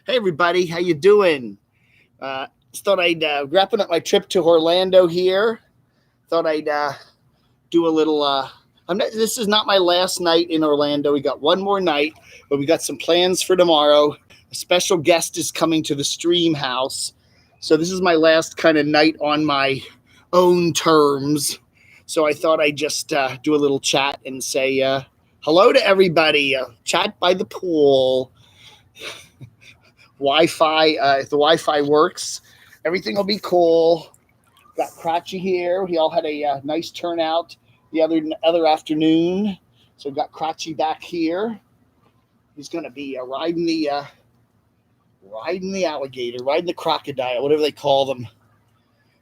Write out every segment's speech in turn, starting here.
Hey everybody, how you doing? Just thought I'd wrapping up my trip to Orlando here. Thought I'd do a little. This is not my last night in Orlando. We got one more night, but we got some plans for tomorrow. A special guest is coming to the stream house, so this is my last kind of night on my own terms. So I thought I'd just do a little chat and say hello to everybody. Chat by the pool. Wi-Fi, if the Wi-Fi works, everything will be cool. Got Crotchy here. We all had a nice turnout the other afternoon. So we've got Crotchy back here. He's going to be riding the alligator, riding the crocodile, whatever they call them.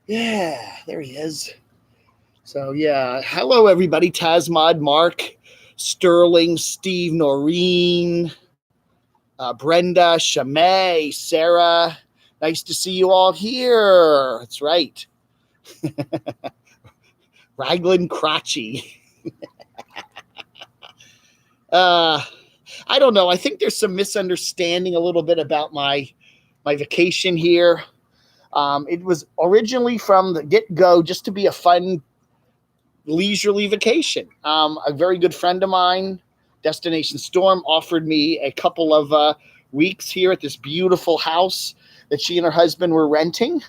Yeah, there he is. So yeah, hello everybody. Tasmod, Mark, Sterling, Steve, Noreen, Brenda, Shamay, Sarah. Nice to see you all here. That's right. Raglan Crotchy. I don't know. I think there's some misunderstanding a little bit about my vacation here. It was originally from the get-go just to be a fun, leisurely vacation. A very good friend of mine, Destination Storm, offered me a couple of weeks here at this beautiful house that she and her husband were renting.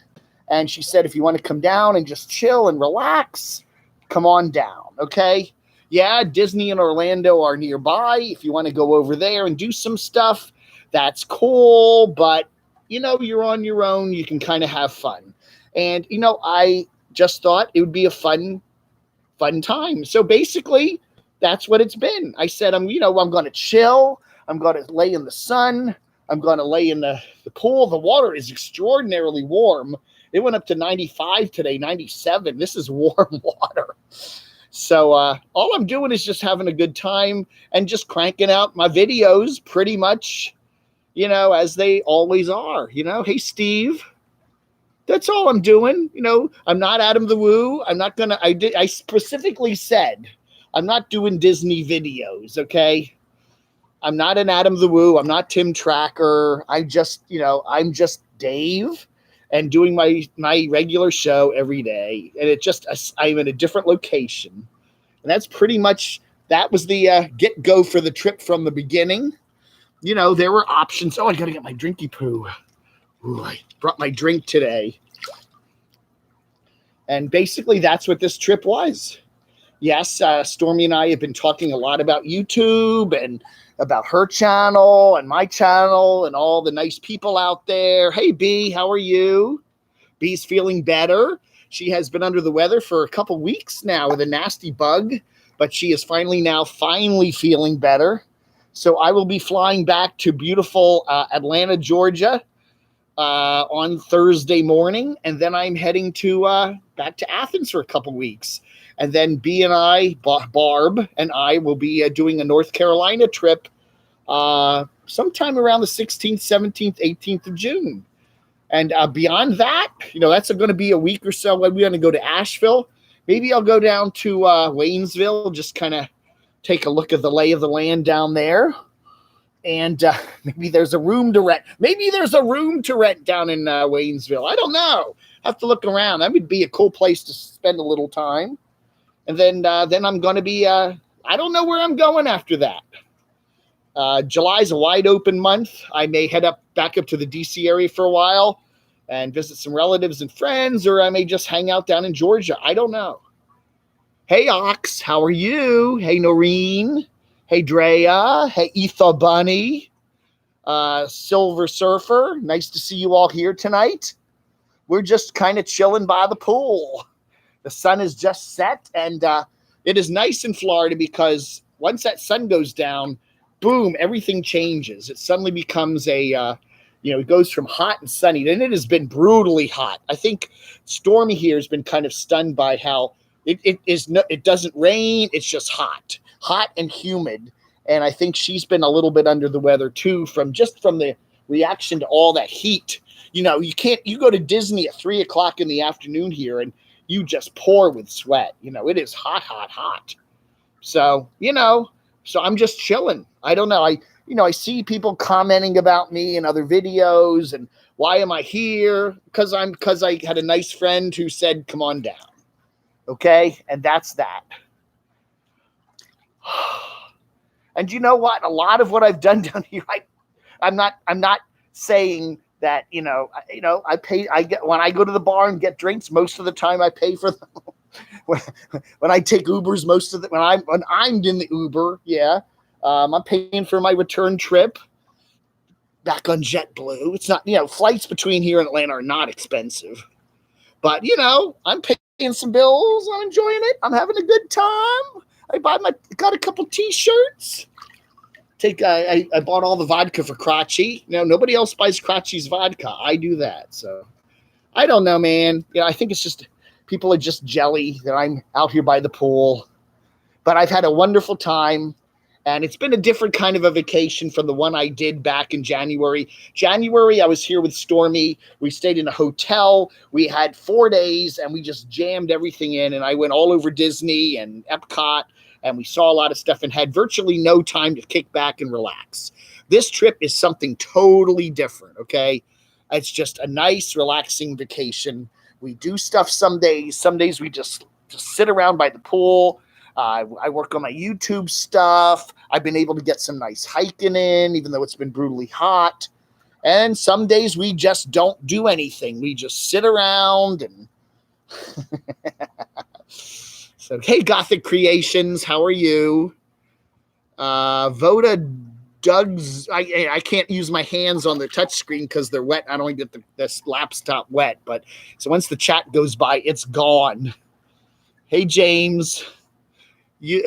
And she said, if you want to come down and just chill and relax, come on down, okay? Yeah, Disney and Orlando are nearby. If you want to go over there and do some stuff, that's cool. But, you're on your own. You can kind of have fun. And, I just thought it would be a fun time. So basically, that's what it's been. I said, I'm going to chill. I'm going to lay in the sun. I'm going to lay in the pool. The water is extraordinarily warm. It went up to 95 today, 97. This is warm water. So all I'm doing is just having a good time and just cranking out my videos pretty much, as they always are. Hey, Steve. That's all I'm doing. I'm not Adam the Woo. I'm not going to, I specifically said, I'm not doing Disney videos, okay? I'm not an Adam the Woo. I'm not Tim Tracker. I'm just Dave and doing my regular show every day. And I'm in a different location. And that's pretty much, that was the get-go for the trip from the beginning. There were options. Oh, I got to get my drinky poo. Ooh, I brought my drink today. And basically that's what this trip was. Yes, Stormy and I have been talking a lot about YouTube and about her channel and my channel and all the nice people out there. Hey, B, how are you? B's feeling better. She has been under the weather for a couple weeks now with a nasty bug, but she is finally feeling better. So I will be flying back to beautiful Atlanta, Georgia on Thursday morning, and then I'm heading to back to Athens for a couple weeks. And then B and I, Barb and I, will be doing a North Carolina trip sometime around the 16th, 17th, 18th of June. And beyond that, that's going to be a week or so. We're going to go to Asheville. Maybe I'll go down to Waynesville, just kind of take a look at the lay of the land down there. And maybe there's a room to rent. Maybe there's a room to rent down in Waynesville. I don't know. Have to look around. That would be a cool place to spend a little time. And then I'm going to be, I don't know where I'm going after that. July is a wide open month. I may head back up to the DC area for a while and visit some relatives and friends, or I may just hang out down in Georgia. I don't know. Hey, Ox, how are you? Hey, Noreen. Hey, Drea. Hey, Etha Bunny. Silver Surfer. Nice to see you all here tonight. We're just kind of chilling by the pool. The sun is just set, and it is nice in Florida because once that sun goes down, boom, everything changes. It suddenly becomes it goes from hot and sunny. And it has been brutally hot. I think Stormy here has been kind of stunned by how it doesn't rain. It's just hot and humid. And I think she's been a little bit under the weather too, from the reaction to all that heat. You go to Disney at 3:00 in the afternoon here and you just pour with sweat. It is hot. So, so I'm just chilling. I don't know. I see people commenting about me in other videos and why am I here? Because I had a nice friend who said, come on down. Okay. And that's that. And you know what? A lot of what I've done down here, I'm not saying that, I pay, when I go to the bar and get drinks, most of the time I pay for them. when I take Ubers, when I'm in the Uber, yeah, I'm paying for my return trip back on JetBlue. It's not, flights between here and Atlanta are not expensive, but I'm paying some bills. I'm enjoying it. I'm having a good time. Got a couple T-shirts. I bought all the vodka for Crotchy. Nobody else buys Crotchy's vodka. I do that. So I don't know, man. I think it's just people are just jelly that I'm out here by the pool. But I've had a wonderful time. And it's been a different kind of a vacation from the one I did back in January. January, I was here with Stormy. We stayed in a hotel. We had 4 days, and we just jammed everything in. And I went all over Disney and Epcot, and we saw a lot of stuff and had virtually no time to kick back and relax. This trip is something totally different, okay? It's just a nice, relaxing vacation. We do stuff some days. Some days we just sit around by the pool. I work on my YouTube stuff. I've been able to get some nice hiking in, even though it's been brutally hot. And some days we just don't do anything. We just sit around and so, hey, Gothic Creations, how are you? Voda Doug's, I can't use my hands on the touchscreen because they're wet. I don't get this laptop wet. But so once the chat goes by, it's gone. Hey, James. I'm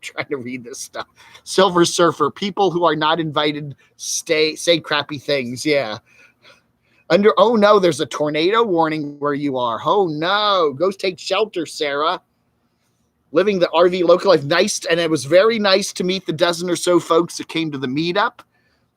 trying to read this stuff. Silver Surfer, people who are not invited say crappy things. Yeah. Oh no, there's a tornado warning where you are. Oh no, go take shelter, Sarah. Living the RV local life. Nice, and it was very nice to meet the dozen or so folks that came to the meetup.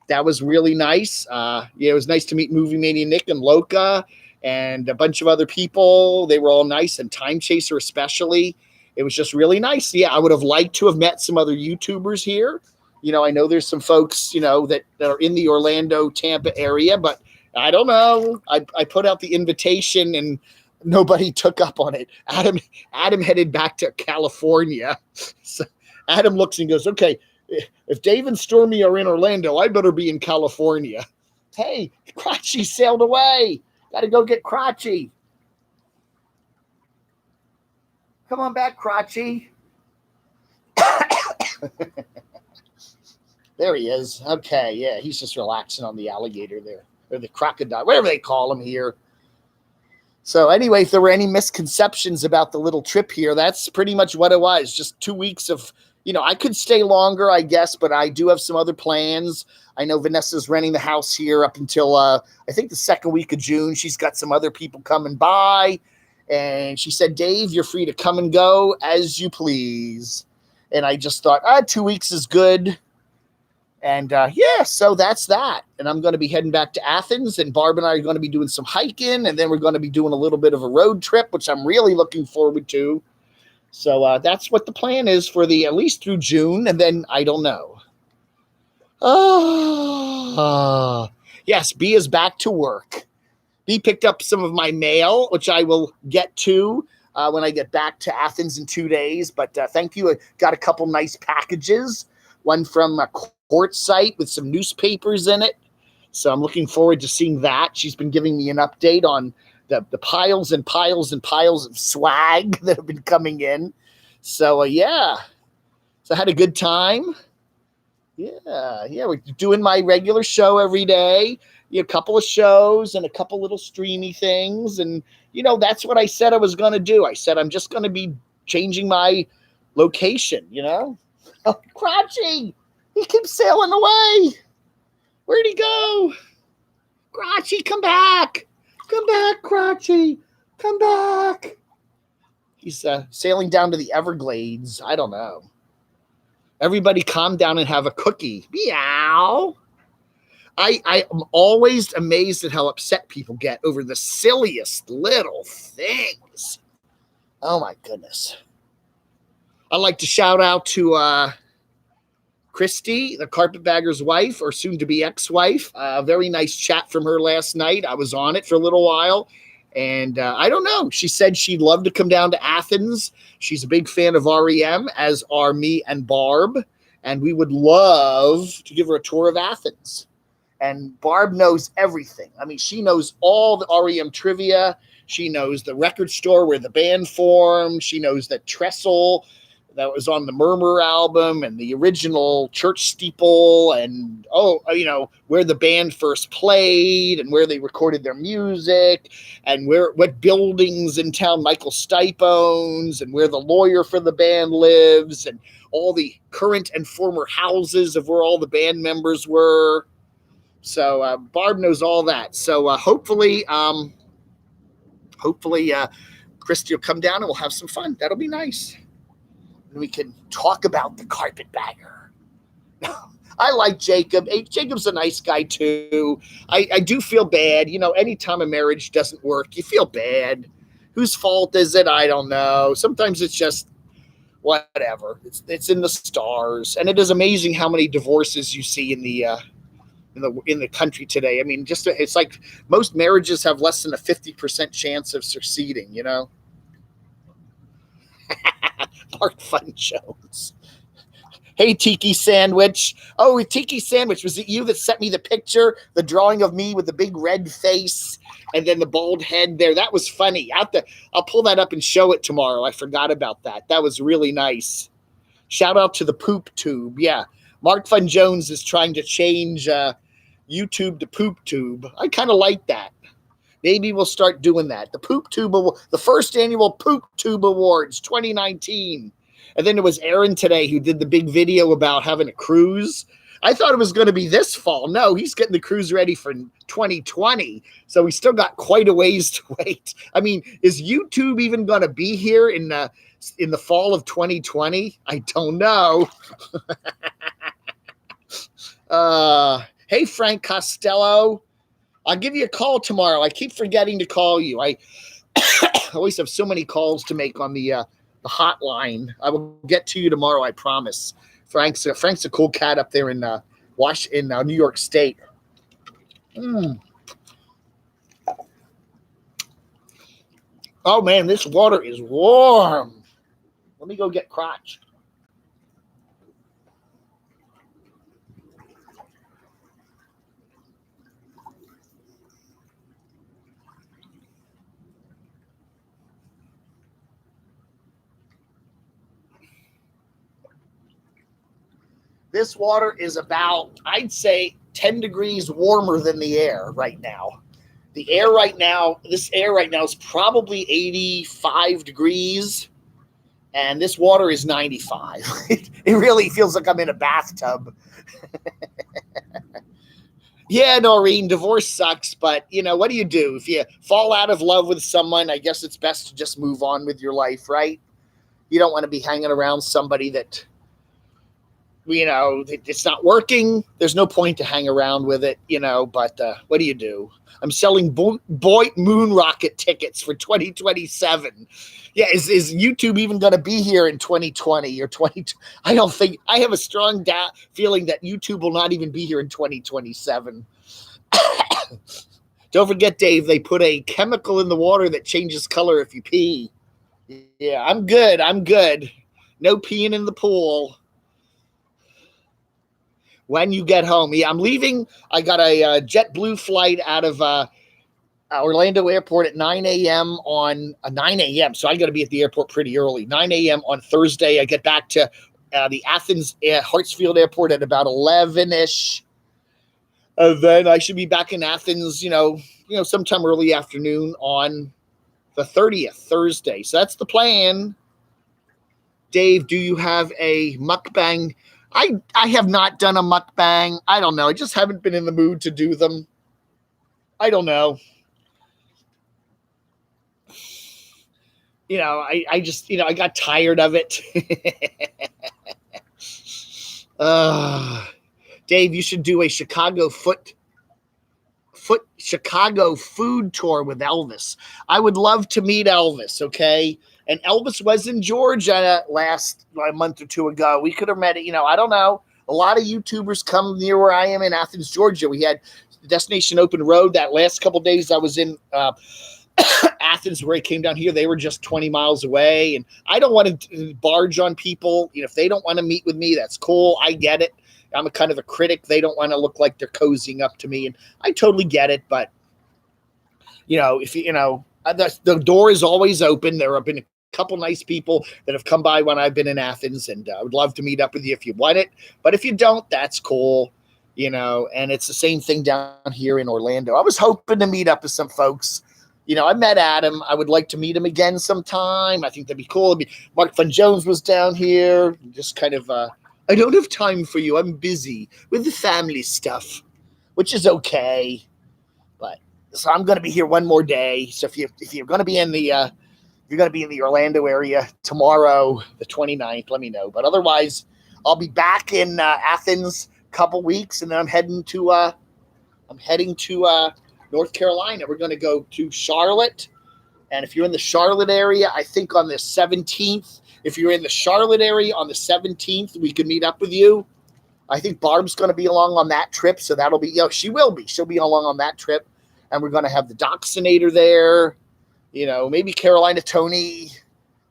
That was really nice. It was nice to meet Movie Mania Nick and Loca and a bunch of other people. They were all nice, and Time Chaser especially. It was just really nice. Yeah, I would have liked to have met some other YouTubers here. I know there's some folks, that are in the Orlando, Tampa area, but I don't know. I put out the invitation and nobody took up on it. Adam headed back to California. So Adam looks and goes, okay, if Dave and Stormy are in Orlando, I better be in California. Hey, Crotchy sailed away. Got to go get Crotchy. Come on back, Crotchy. There he is. Okay, yeah, he's just relaxing on the alligator there, or the crocodile, whatever they call him here. So anyway, if there were any misconceptions about the little trip here, that's pretty much what it was. Just 2 weeks of, I could stay longer, I guess, but I do have some other plans. I know Vanessa's renting the house here up until, I think the second week of June. She's got some other people coming by. And she said, Dave, you're free to come and go as you please. And I just thought, 2 weeks is good. And so that's that. And I'm going to be heading back to Athens. And Barb and I are going to be doing some hiking. And then we're going to be doing a little bit of a road trip, which I'm really looking forward to. So that's what the plan is for at least through June. And then I don't know. Yes, B is back to work. B picked up some of my mail, which I will get to when I get back to Athens in 2 days. But thank you. I got a couple nice packages. One from a court site with some newspapers in it. So I'm looking forward to seeing that. She's been giving me an update on the piles and piles and piles of swag that have been coming in. So, yeah. So I had a good time. Yeah, we're doing my regular show every day. A couple of shows and a couple little streamy things. And, that's what I said I was going to do. I said I'm just going to be changing my location, Oh, Crotchy! He keeps sailing away. Where'd he go? Crotchy, come back. Come back, Crotchy. Come back. He's sailing down to the Everglades. I don't know. Everybody calm down and have a cookie. Meow. I am always amazed at how upset people get over the silliest little things. Oh, my goodness. I'd like to shout out to Christy, the carpetbagger's wife, or soon-to-be ex-wife. A very nice chat from her last night. I was on it for a little while. And I don't know. She said she'd love to come down to Athens. She's a big fan of REM, as are me and Barb. And we would love to give her a tour of Athens. And Barb knows everything. I mean, she knows all the REM trivia. She knows the record store where the band formed. She knows that Trestle that was on the Murmur album and the original church steeple and, where the band first played and where they recorded their music and what buildings in town Michael Stipe owns and where the lawyer for the band lives and all the current and former houses of where all the band members were. So Barb knows all that. So hopefully Christy will come down and we'll have some fun. That'll be nice. And we can talk about the carpetbagger. I like Jacob. Jacob's a nice guy too. I do feel bad. Anytime a marriage doesn't work, you feel bad. Whose fault is it? I don't know. Sometimes it's just whatever. It's in the stars. And it is amazing how many divorces you see in the country today. I mean, it's like most marriages have less than a 50% chance of succeeding, Mark Fun Jones. Hey, Tiki Sandwich. Oh, Tiki Sandwich, was it you that sent me the picture, the drawing of me with the big red face and then the bald head there? That was funny. I'll pull that up and show it tomorrow. I forgot about that. That was really nice. Shout out to the poop tube. Yeah, Mark Fun Jones is trying to change YouTube to poop tube. I kind of like that. Maybe we'll start doing that. The Poop Tube, the first annual Poop Tube Awards 2019. And then there was Aaron today who did the big video about having a cruise. I thought it was going to be this fall. No, he's getting the cruise ready for 2020. So we still got quite a ways to wait. I mean, is YouTube even going to be here in the fall of 2020? I don't know. Hey, Frank Costello. I'll give you a call tomorrow. I keep forgetting to call you. I always have so many calls to make on the hotline. I will get to you tomorrow, I promise. Frank's a cool cat up there in New York State. Oh, man, this water is warm. Let me go get crotch. This water is about, I'd say, 10 degrees warmer than the air right now. This air right now is probably 85 degrees, and this water is 95. It really feels like I'm in a bathtub. Yeah, Noreen, divorce sucks, but, what do you do? If you fall out of love with someone, I guess it's best to just move on with your life, right? You don't want to be hanging around somebody that, it's not working. There's no point to hang around with it, but what do you do? I'm selling boy moon rocket tickets for 2027. Yeah, is YouTube even going to be here in 2020 or 20? I don't think. I have a strong feeling that YouTube will not even be here in 2027. Don't forget, Dave, they put a chemical in the water that changes color if you pee. Yeah, I'm good. No peeing in the pool. When you get home. Yeah, I'm leaving. I got a JetBlue flight out of Orlando Airport at 9 a.m. on 9 a.m. So I got to be at the airport pretty early. 9 a.m. on Thursday. I get back to the Athens Hartsfield Airport at about 11-ish. And then I should be back in Athens, sometime early afternoon on the 30th, Thursday. So that's the plan. Dave, do you have a mukbang? I have not done a mukbang. I don't know. I just haven't been in the mood to do them. I don't know. I just, I got tired of it. Dave, you should do a Chicago Chicago food tour with Elvis. I would love to meet Elvis, okay? And Elvis was in Georgia a month or two ago. We could have met it, I don't know. A lot of YouTubers come near where I am in Athens, Georgia. We had Destination Open Road that last couple days I was in Athens, where I came down here. They were just 20 miles away, and I don't want to barge on people. If they don't want to meet with me, that's cool. I get it. I'm a kind of a critic. They don't want to look like they're cozying up to me, and I totally get it. But if the door is always open. There have been a couple nice people that have come by when I've been in Athens, and I would love to meet up with you if you want it. But if you don't, that's cool. And it's the same thing down here in Orlando. I was hoping to meet up with some folks. I met Adam. I would like to meet him again sometime. I think that'd be cool. Mark Fun Jones was down here. Just kind of, I don't have time for you. I'm busy with the family stuff, which is okay. But so I'm going to be here one more day. So if you're going to be in the Orlando area tomorrow, the 29th, let me know. But otherwise, I'll be back in Athens a couple weeks, and then I'm heading to North Carolina. We're going to go to Charlotte. And if you're in the Charlotte area, I think on the 17th, if you're in the Charlotte area on the 17th, we can meet up with you. I think Barb's going to be along on that trip. So that'll be, she will be. She'll be along on that trip. And we're going to have the Doxinator there. Maybe Carolina Tony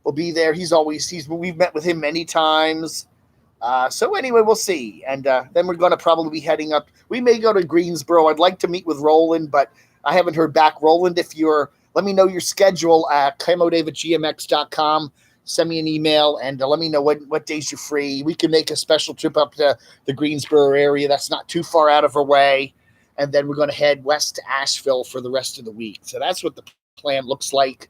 will be there. We've met with him many times. So anyway, we'll see. And then we're going to probably be heading up. We may go to Greensboro. I'd like to meet with Roland, but I haven't heard back. Roland, let me know your schedule at camodave@gmx.com. Send me an email and let me know what days you're free. We can make a special trip up to the Greensboro area. That's not too far out of our way. And then we're going to head west to Asheville for the rest of the week. So that's what the plan looks like,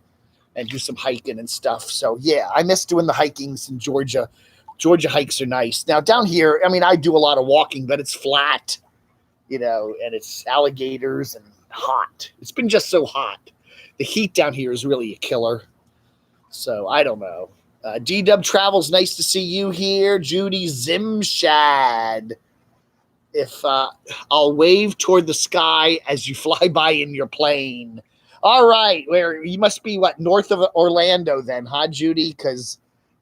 and do some hiking and stuff. So yeah, I miss doing the hikings in Georgia. Georgia hikes are nice. Now down here, I do a lot of walking, but it's flat, and it's alligators and hot. It's been just so hot. The heat down here is really a killer. So I don't know. D-Dub Travels, nice to see you here. Judy Zimshad. If I'll wave toward the sky as you fly by in your plane. All right. You must be north of Orlando then, huh, Judy? Because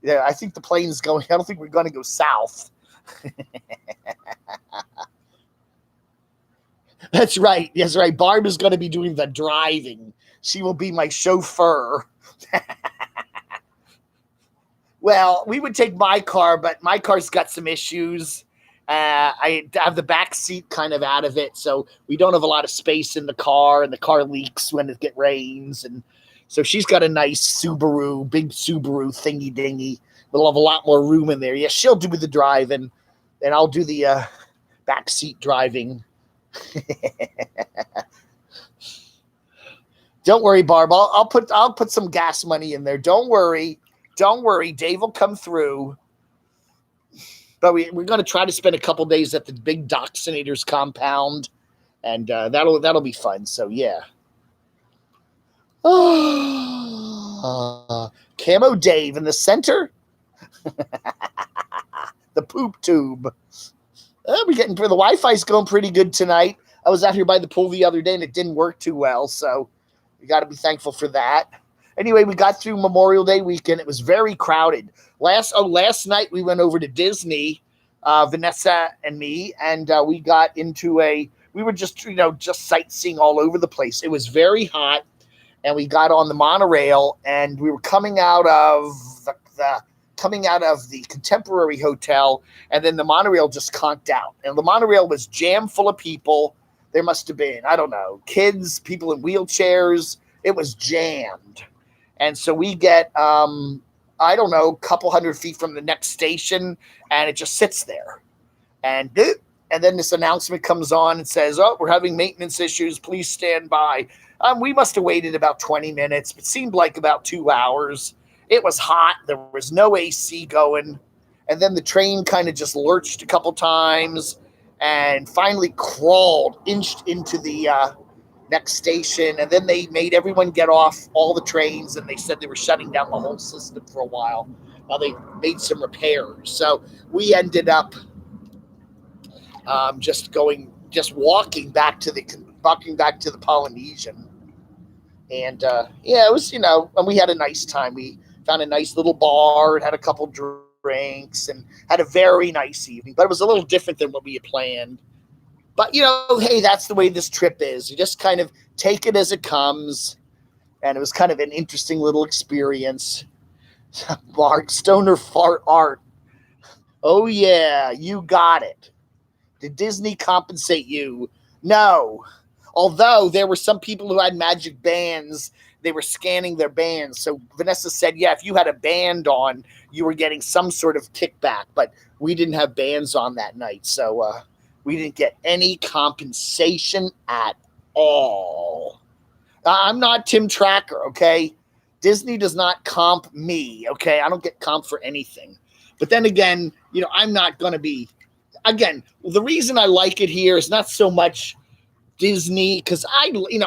I think the plane's going. I don't think we're going to go south. That's right. Yes, right. Barb is going to be doing the driving. She will be my chauffeur. Well, we would take my car, but my car's got some issues. I have the back seat kind of out of it, so we don't have a lot of space in the car, and the car leaks when it rains. And so she's got a nice big Subaru thingy dingy. We'll have a lot more room in there. Yeah, she'll do the driving, and I'll do the back seat driving. Don't worry, Barb. I'll put some gas money in there. Don't worry. Dave will come through. But we're going to try to spend a couple days at the big Doxinator's compound, and that'll be fun. So yeah. Camo Dave in the center. The poop tube. We're getting the Wi-Fi's going pretty good tonight. I was out here by the pool the other day and it didn't work too well, so we got to be thankful for that. Anyway, we got through Memorial Day weekend. It was very crowded. Last night we went over to Disney, Vanessa and me, and we got into we were just sightseeing all over the place. It was very hot, and we got on the monorail, and we were coming out of the Contemporary Hotel, and then the monorail just conked out. And the monorail was jammed full of people. There must have been, I don't know, kids, people in wheelchairs. It was jammed. And so we get, I don't know, a couple hundred feet from the next station, and it just sits there. And then this announcement comes on and says, "Oh, we're having maintenance issues. Please stand by." We must have waited about 20 minutes, but it seemed like about 2 hours. It was hot. There was no AC going. And then the train kind of just lurched a couple times and finally inched into the next station. And then they made everyone get off all the trains, and they said they were shutting down the whole system for a while while they made some repairs. So we ended up walking back to the Polynesian. And it was, and we had a nice time. We found a nice little bar and had a couple drinks and had a very nice evening. But it was a little different than what we had planned. But, hey, that's the way this trip is. You just kind of take it as it comes. And it was kind of an interesting little experience. Mark Stoner Fart Art. Oh, yeah, you got it. Did Disney compensate you? No. Although there were some people who had magic bands, they were scanning their bands. So Vanessa said, yeah, if you had a band on, you were getting some sort of kickback. But we didn't have bands on that night. So we didn't get any compensation at all. I'm not Tim Tracker, okay? Disney does not comp me, okay? I don't get comp for anything. But then again, I'm not going to be, again, the reason I like it here is not so much Disney, because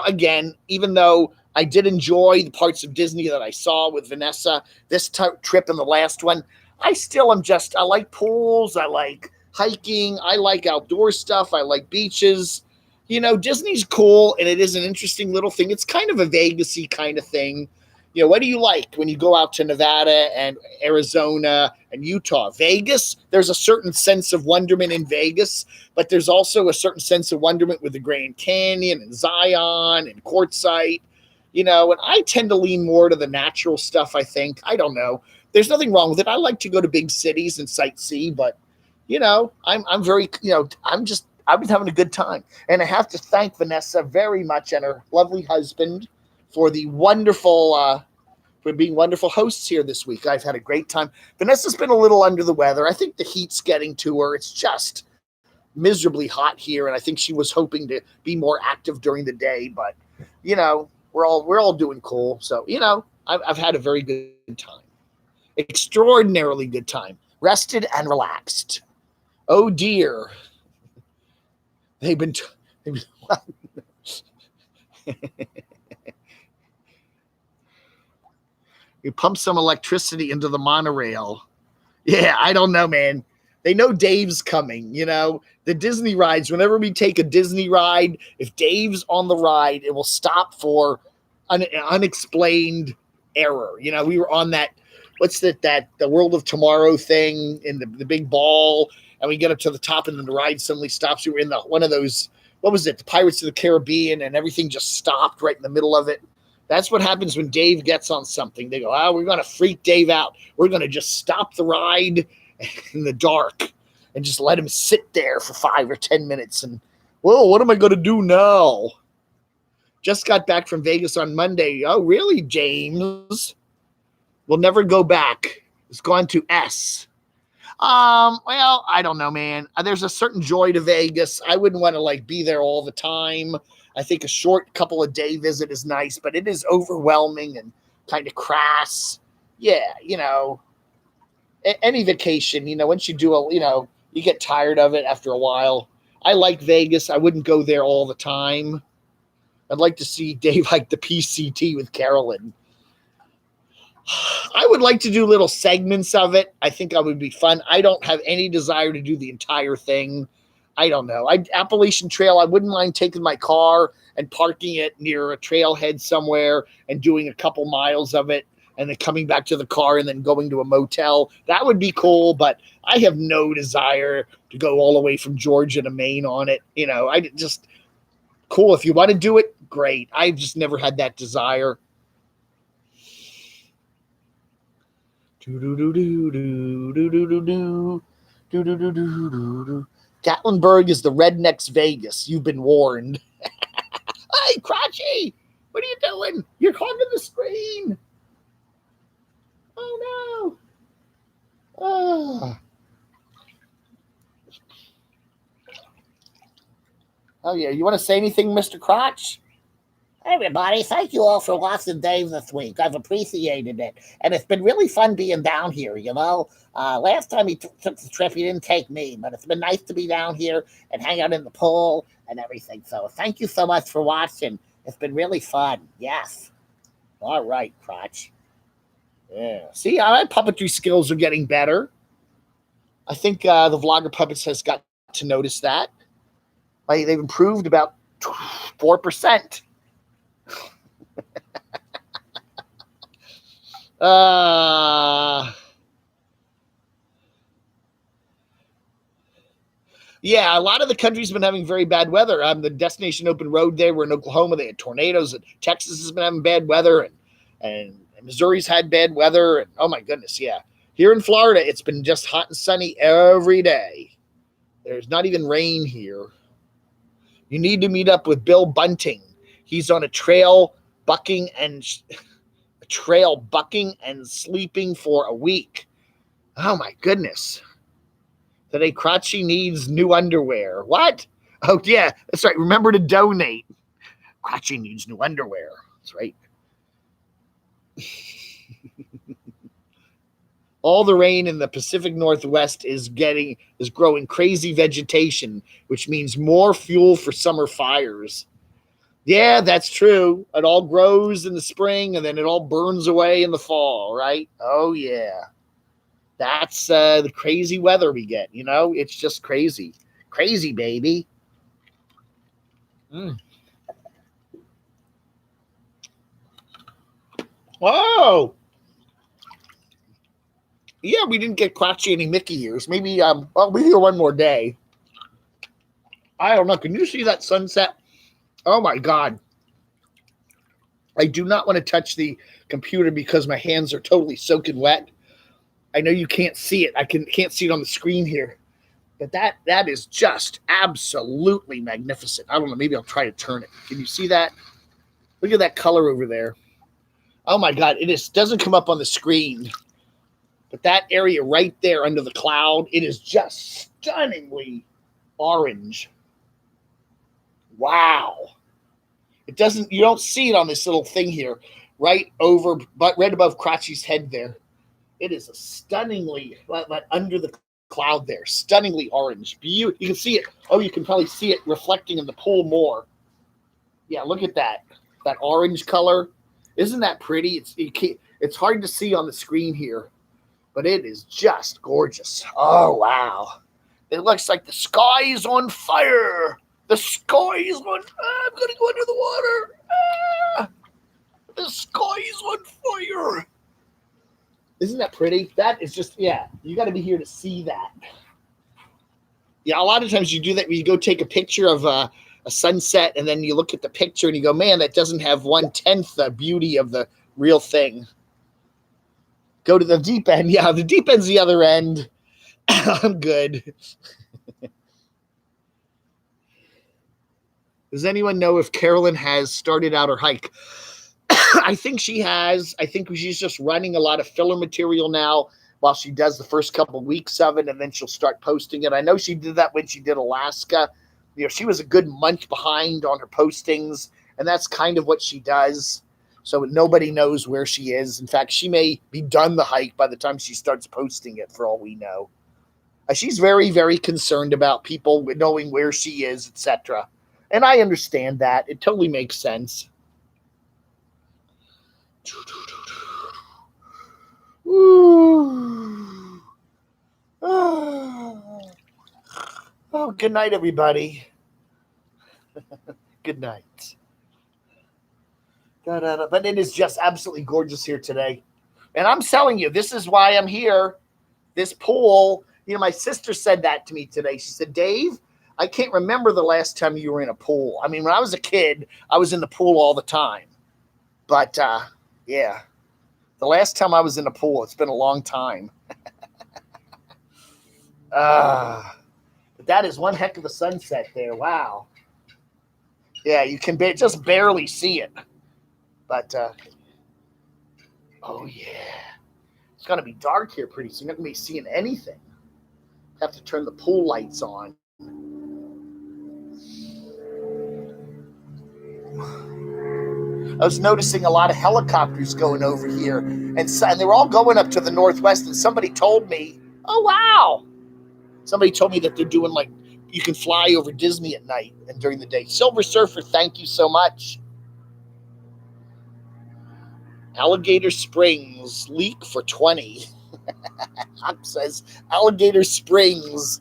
again, even though I did enjoy the parts of Disney that I saw with Vanessa, this trip and the last one, I still am I like pools, I like hiking, I like outdoor stuff, I like beaches. Disney's cool, and it is an interesting little thing. It's kind of a Vegas-y kind of thing. What do you like when you go out to Nevada and Arizona and Utah? Vegas, there's a certain sense of wonderment in Vegas, but there's also a certain sense of wonderment with the Grand Canyon and Zion and Quartzsite. And I tend to lean more to the natural stuff, I think. I don't know. There's nothing wrong with it. I like to go to big cities and sightsee, but, I'm very, I've been having a good time. And I have to thank Vanessa very much and her lovely husband for the for being wonderful hosts here this week. I've had a great time. Vanessa's been a little under the weather. I think the heat's getting to her. It's just miserably hot here, and I think she was hoping to be more active during the day. But we're all doing cool. So I've had a very good time, extraordinarily good time, rested and relaxed. Oh dear, they've been. You pump some electricity into the monorail. Yeah, I don't know, man. They know Dave's coming, The Disney rides, whenever we take a Disney ride, if Dave's on the ride, it will stop for an unexplained error. We were on that, the World of Tomorrow thing in the big ball, and we get up to the top, and then the ride suddenly stops. We were in one of those, what was it, the Pirates of the Caribbean, and everything just stopped right in the middle of it. That's what happens when Dave gets on something. They go, we're going to freak Dave out. We're going to just stop the ride in the dark and just let him sit there for 5 or 10 minutes. And, well, what am I going to do now? Just got back from Vegas on Monday. Oh, really, James? We'll never go back. It's gone to S. Well, I don't know, man. There's a certain joy to Vegas. I wouldn't want to be there all the time. I think a short couple of day visit is nice, but it is overwhelming and kind of crass. Yeah, any vacation, once you do you get tired of it after a while. I like Vegas. I wouldn't go there all the time. I'd like to see Dave hike the PCT with Carolyn. I would like to do little segments of it. I think that would be fun. I don't have any desire to do the entire thing. I don't know. Appalachian Trail, I wouldn't mind taking my car and parking it near a trailhead somewhere and doing a couple miles of it and then coming back to the car and then going to a motel. That would be cool, but I have no desire to go all the way from Georgia to Maine on it. I just, cool. If you want to do it, great. I've just never had that desire. Gatlinburg is the rednecks Vegas. You've been warned. Hey, Crotchy, what are you doing? You're hogging the screen. Oh, no. Oh, yeah. You want to say anything, Mr. Crotch? Hey, everybody. Thank you all for watching Dave this week. I've appreciated it. And it's been really fun being down here, Last time he took the trip, he didn't take me, but it's been nice to be down here and hang out in the pool and everything. So thank you so much for watching. It's been really fun. Yes. All right, Crotch. Yeah. See, my puppetry skills are getting better. I think the Vlogger Puppets has got to notice that. They've improved about 4%. Yeah, a lot of the country's been having very bad weather. The Destination Open Road there, we're in Oklahoma, they had tornadoes, and Texas has been having bad weather, and Missouri's had bad weather, and oh my goodness, yeah. Here in Florida, it's been just hot and sunny every day. There's not even rain here. You need to meet up with Bill Bunting. He's on a trail bucking and sleeping for a week. Oh my goodness. Today, Crotchy needs new underwear. What? Oh, yeah, that's right. Remember to donate. Crotchy needs new underwear. That's right. All the rain in the Pacific Northwest is growing crazy vegetation, which means more fuel for summer fires. Yeah, that's true. It all grows in the spring and then it all burns away in the fall, right? Oh, yeah. That's the crazy weather we get, you know? It's just crazy. Crazy, baby. Mm. Oh, yeah, we didn't get Crotchy any Mickey ears. Maybe we'll here one more day. I don't know. Can you see that sunset? Oh my God. I do not want to touch the computer because my hands are totally soaking wet. I know you can't see it. I can't see it on the screen here. But that is just absolutely magnificent. I don't know. Maybe I'll try to turn it. Can you see that? Look at that color over there. Oh my God. Doesn't come up on the screen. But that area right there under the cloud, it is just stunningly orange. Wow. You don't see it on this little thing here, right above Crotchy's head there. It is a stunningly, under the cloud there, stunningly orange. You can see it. Oh, you can probably see it reflecting in the pool more. Yeah, look at that orange color. Isn't that pretty? It's hard to see on the screen here, but it is just gorgeous. Oh, wow. It looks like the sky is on fire. The sky is on fire. I'm going to go under the water. The sky is on fire. Isn't that pretty? That is just, yeah, you got to be here to see that. Yeah, a lot of times you do that when you go take a picture of a sunset and then you look at the picture and you go, man, that doesn't have 1/10 the beauty of the real thing. Go to the deep end. Yeah, the deep end's the other end. I'm good. Does anyone know if Carolyn has started out her hike? I think she has. I think she's just running a lot of filler material now while she does the first couple of weeks of it, and then she'll start posting it. I know she did that when she did Alaska. You know, she was a good month behind on her postings, and that's kind of what she does. So nobody knows where she is. In fact, she may be done the hike by the time she starts posting it, for all we know. She's very, very concerned about people knowing where she is, etc. And I understand that. It totally makes sense. Ooh. Oh, good night, everybody. Good night. Da-da-da. But it is just absolutely gorgeous here today. And I'm telling you, this is why I'm here. This pool, you know, my sister said that to me today. She said, Dave, I can't remember the last time you were in a pool. I mean, when I was a kid, I was in the pool all the time. But, yeah, the last time I was in a pool, it's been a long time. But that is one heck of a sunset there. Wow. Yeah, you can just barely see it. But, oh, yeah. It's going to be dark here pretty soon. You're not going to be seeing anything. Have to turn the pool lights on. I was noticing a lot of helicopters going over here, and they were all going up to the northwest, and somebody told me, oh, wow. Somebody told me that they're doing, like, you can fly over Disney at night and during the day. Silver Surfer, thank you so much. Alligator Springs, leak for 20. Hop says, Alligator Springs.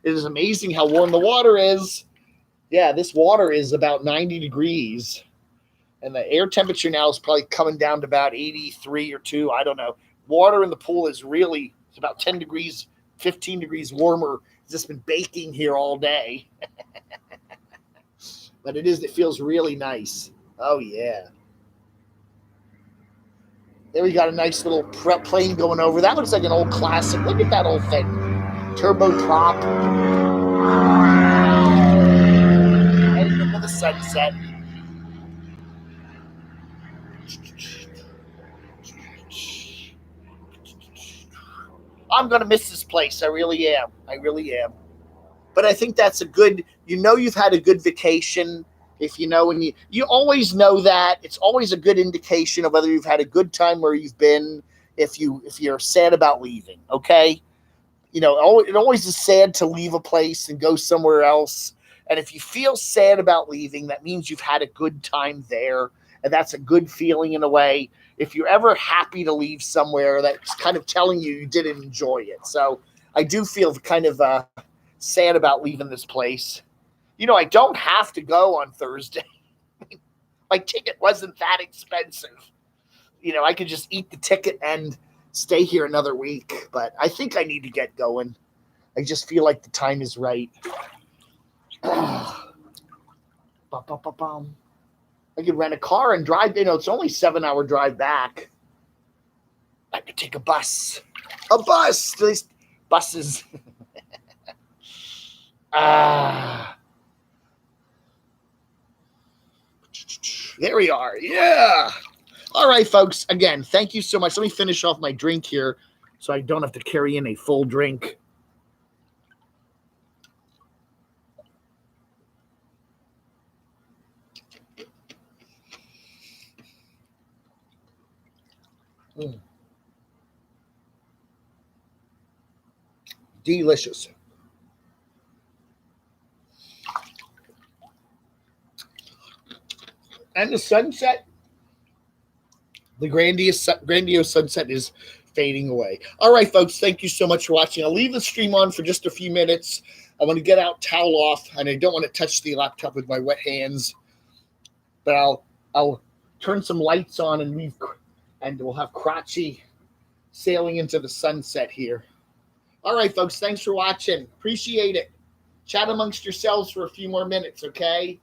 It is amazing how warm the water is. Yeah, this water is about 90 degrees. And the air temperature now is probably coming down to about 83 or 2. I don't know. Water in the pool is really, it's about 10 degrees, 15 degrees warmer. It's just been baking here all day. But it feels really nice. Oh, yeah. There we got a nice little plane going over. That looks like an old classic. Look at that old thing. Turboprop. Heading into the sunset. I'm going to miss this place. I really am. I really am. But I think that's a good, you've had a good vacation. If you know, and you always know that. It's always a good indication of whether you've had a good time where you've been, if you're sad about leaving, okay? It always is sad to leave a place and go somewhere else. And if you feel sad about leaving, that means you've had a good time there. And that's a good feeling in a way. If you're ever happy to leave somewhere, that's kind of telling you didn't enjoy it. So I do feel kind of sad about leaving this place. I don't have to go on Thursday. My ticket wasn't that expensive. I could just eat the ticket and stay here another week. But I think I need to get going. I just feel like the time is right. I could rent a car and drive. It's only 7-hour drive back. I could take a bus. A bus. These buses. There we are. Yeah. All right, folks. Again, thank you so much. Let me finish off my drink here so I don't have to carry in a full drink. Delicious. And the sunset, the grandiose sunset is fading away. All right, folks, thank you so much for watching. I'll leave the stream on for just a few minutes. I want to get out, towel off, and I don't want to touch the laptop with my wet hands. But I'll turn some lights on and we'll have Crotchy sailing into the sunset here. All right, folks, thanks for watching. Appreciate it. Chat amongst yourselves for a few more minutes, okay?